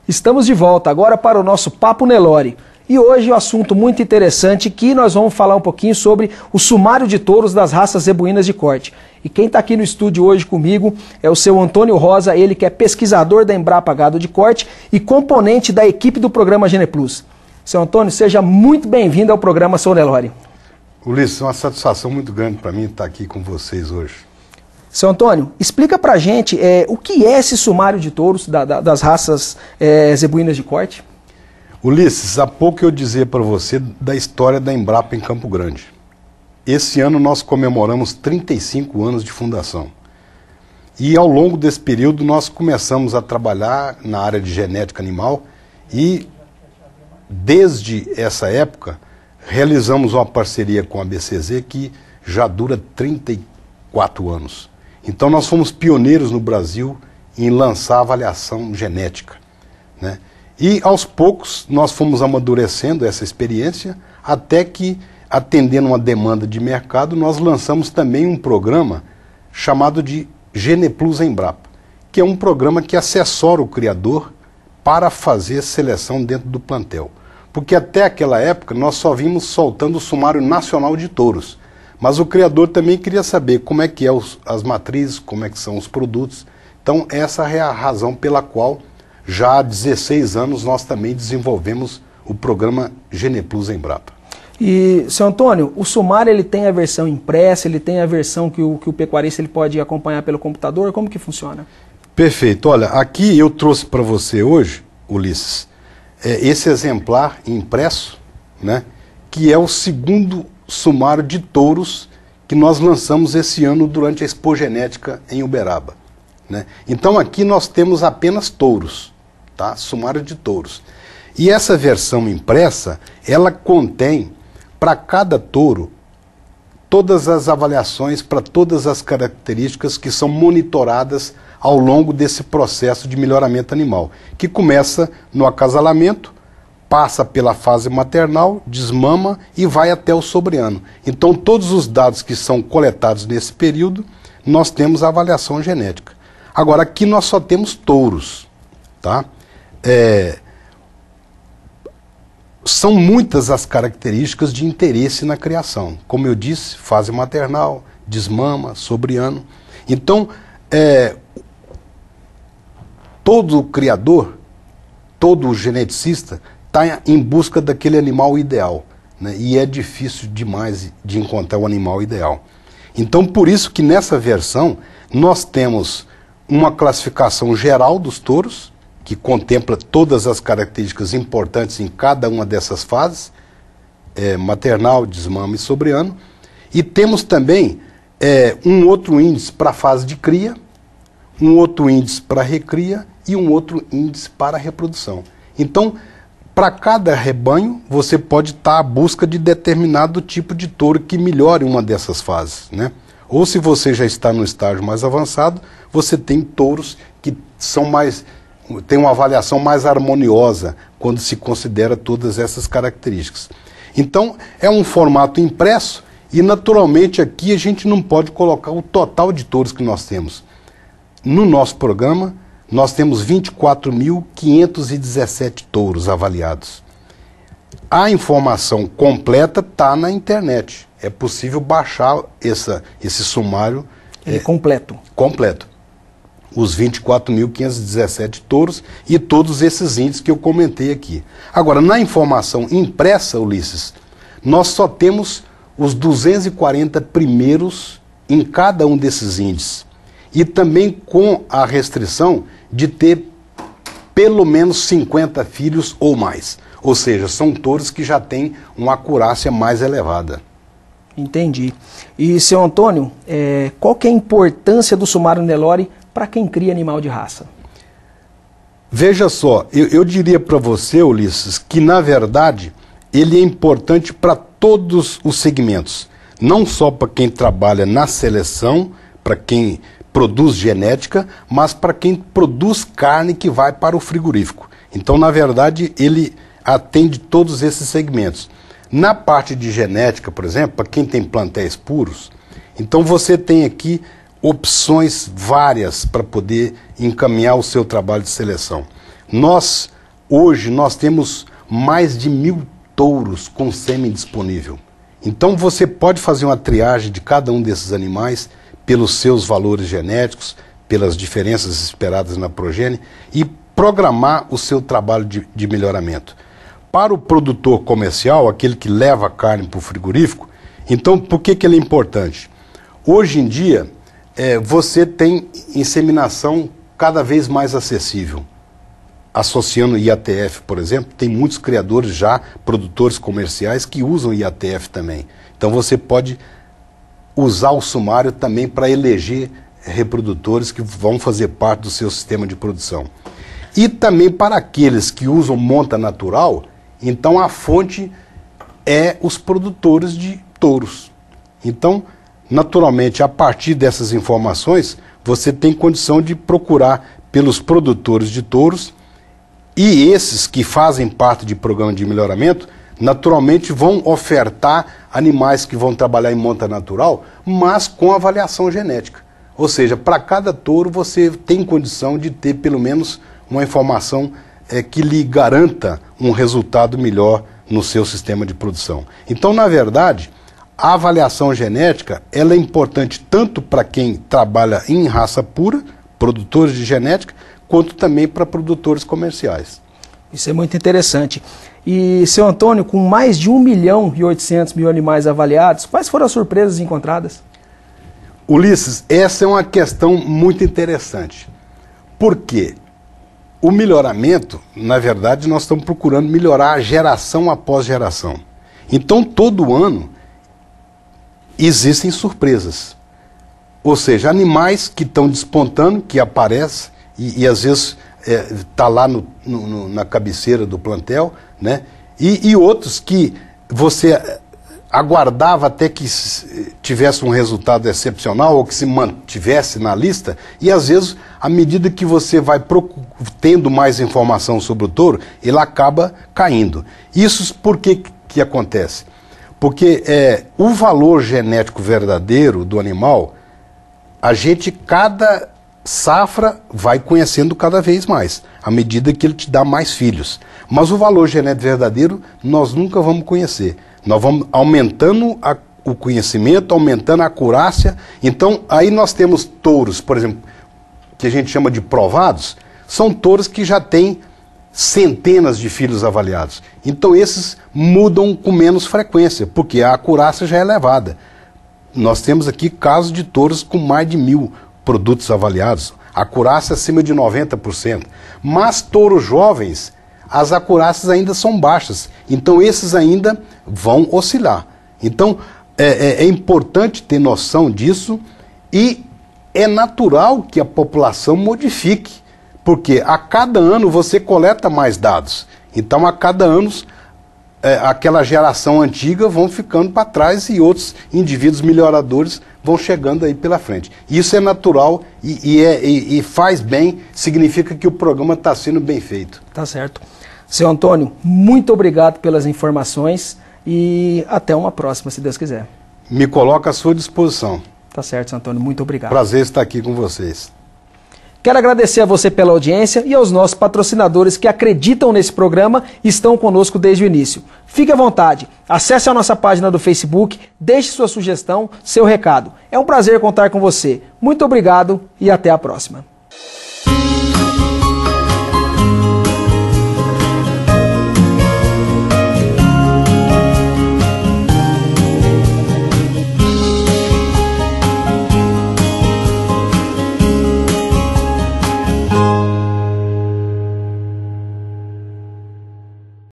Estamos de volta agora para o nosso Papo Nelore. E hoje um assunto muito interessante que nós vamos falar um pouquinho sobre o sumário de touros das raças zebuínas de corte. E quem está aqui no estúdio hoje comigo é o seu Antônio Rosa, ele que é pesquisador da Embrapa Gado de Corte e componente da equipe do programa Geneplus. Seu Antônio, seja muito bem-vindo ao programa Sou Nelore. Ulisses, é uma satisfação muito grande para mim estar aqui com vocês hoje. Seu Antônio, explica pra gente o que é esse sumário de touros das raças zebuínas de corte. Ulisses, há pouco eu dizia para você da história da Embrapa em Campo Grande. Esse ano nós comemoramos 35 anos de fundação. E ao longo desse período nós começamos a trabalhar na área de genética animal e desde essa época realizamos uma parceria com a BCZ que já dura 34 anos. Então nós fomos pioneiros no Brasil em lançar avaliação genética, né? E aos poucos nós fomos amadurecendo essa experiência até que, atendendo uma demanda de mercado, nós lançamos também um programa chamado de Geneplus Embrapa, que é um programa que assessora o criador para fazer seleção dentro do plantel. Porque até aquela época nós só vimos soltando o sumário nacional de touros. Mas o criador também queria saber como é que é as matrizes, como é que são os produtos. Então essa é a razão pela qual já há 16 anos nós também desenvolvemos o programa Geneplus Embrapa. E, seu Antônio, o sumário ele tem a versão impressa, ele tem a versão que o pecuarista ele pode acompanhar pelo computador, como que funciona? Perfeito. Olha, aqui eu trouxe para você hoje, Ulisses, esse exemplar impresso, né, que é o segundo sumário de touros que nós lançamos esse ano durante a Expo Genética em Uberaba, né? Então aqui nós temos apenas touros, tá? Sumário de touros. E essa versão impressa, ela contém para cada touro todas as avaliações para todas as características que são monitoradas ao longo desse processo de melhoramento animal, que começa no acasalamento, passa pela fase maternal, desmama e vai até o sobreano. Então todos os dados que são coletados nesse período, nós temos a avaliação genética. Agora aqui nós só temos touros, tá? São muitas as características de interesse na criação. Como eu disse, fase maternal, desmama, sobreano. Então, todo criador, todo geneticista está em busca daquele animal ideal, né? E é difícil demais de encontrar o animal ideal. Então, por isso que nessa versão nós temos uma classificação geral dos touros, que contempla todas as características importantes em cada uma dessas fases, maternal, desmama e sobreano. E temos também um outro índice para a fase de cria, um outro índice para recria e um outro índice para reprodução. Então, para cada rebanho, você pode estar à busca de determinado tipo de touro que melhore uma dessas fases, né? Ou se você já está no estágio mais avançado, você tem touros que têm uma avaliação mais harmoniosa quando se considera todas essas características. Então, é um formato impresso e, naturalmente, aqui a gente não pode colocar o total de touros que nós temos. No nosso programa, nós temos 24.517 touros avaliados. A informação completa está na internet. É possível baixar esse sumário completo. Completo. Os 24.517 touros e todos esses índices que eu comentei aqui. Agora, na informação impressa, Ulisses, nós só temos os 240 primeiros em cada um desses índices. E também com a restrição de ter pelo menos 50 filhos ou mais. Ou seja, são touros que já têm uma acurácia mais elevada. Entendi. E, seu Antônio, qual que é a importância do sumário Nelore para quem cria animal de raça? Veja só, eu diria para você, Ulisses, que na verdade ele é importante para todos os segmentos. Não só para quem trabalha na seleção, para quem produz genética, mas para quem produz carne que vai para o frigorífico. Então, na verdade, ele atende todos esses segmentos. Na parte de genética, por exemplo, para quem tem plantéis puros, então você tem aqui opções várias para poder encaminhar o seu trabalho de seleção. Nós hoje nós temos mais de 1.000 touros com sêmen disponível. Então você pode fazer uma triagem de cada um desses animais pelos seus valores genéticos, pelas diferenças esperadas na progênie e programar o seu trabalho de melhoramento. Para o produtor comercial, aquele que leva a carne para o frigorífico, então por que ele é importante? Hoje em dia, você tem inseminação cada vez mais acessível. Associando IATF, por exemplo, tem muitos criadores já, produtores comerciais, que usam IATF também. Então você pode usar o sumário também para eleger reprodutores que vão fazer parte do seu sistema de produção. E também para aqueles que usam monta natural, então a fonte é os produtores de touros. Então, naturalmente, a partir dessas informações, você tem condição de procurar pelos produtores de touros. E esses que fazem parte de programa de melhoramento, naturalmente vão ofertar animais que vão trabalhar em monta natural, mas com avaliação genética. Ou seja, para cada touro você tem condição de ter pelo menos uma informação que lhe garanta um resultado melhor no seu sistema de produção. Então, na verdade, a avaliação genética ela é importante tanto para quem trabalha em raça pura, produtores de genética, quanto também para produtores comerciais. Isso é muito interessante. E, seu Antônio, com mais de 1.800.000 animais avaliados, quais foram as surpresas encontradas? Ulisses, essa é uma questão muito interessante. Por quê? O melhoramento, na verdade, nós estamos procurando melhorar geração após geração. Então, todo ano, existem surpresas. Ou seja, animais que estão despontando, que aparecem, e às vezes está lá na cabeceira do plantel, né? E outros que você aguardava até que tivesse um resultado excepcional ou que se mantivesse na lista, e às vezes, à medida que você vai tendo mais informação sobre o touro, ele acaba caindo. Isso por que acontece? Porque o valor genético verdadeiro do animal, a gente, cada safra, vai conhecendo cada vez mais, à medida que ele te dá mais filhos. Mas o valor genético verdadeiro, nós nunca vamos conhecer. Nós vamos aumentando o conhecimento, aumentando a acurácia. Então, aí nós temos touros, por exemplo, que a gente chama de provados, são touros que já têm centenas de filhos avaliados. Então, esses mudam com menos frequência, porque a acurácia já é elevada. Nós temos aqui casos de touros com mais de 1.000 produtos avaliados, acurácia acima de 90%. Mas touros jovens, as acurácias ainda são baixas, então esses ainda vão oscilar. Então é importante ter noção disso e é natural que a população modifique, porque a cada ano você coleta mais dados. Então a cada ano aquela geração antiga vão ficando para trás e outros indivíduos melhoradores vão chegando aí pela frente. Isso é natural e faz bem, significa que o programa está sendo bem feito. Tá certo. Seu Antônio, muito obrigado pelas informações e até uma próxima, se Deus quiser. Me coloco à sua disposição. Tá certo, seu Antônio, muito obrigado. Prazer estar aqui com vocês. Quero agradecer a você pela audiência e aos nossos patrocinadores que acreditam nesse programa e estão conosco desde o início. Fique à vontade, acesse a nossa página do Facebook, deixe sua sugestão, seu recado. É um prazer contar com você. Muito obrigado e até a próxima.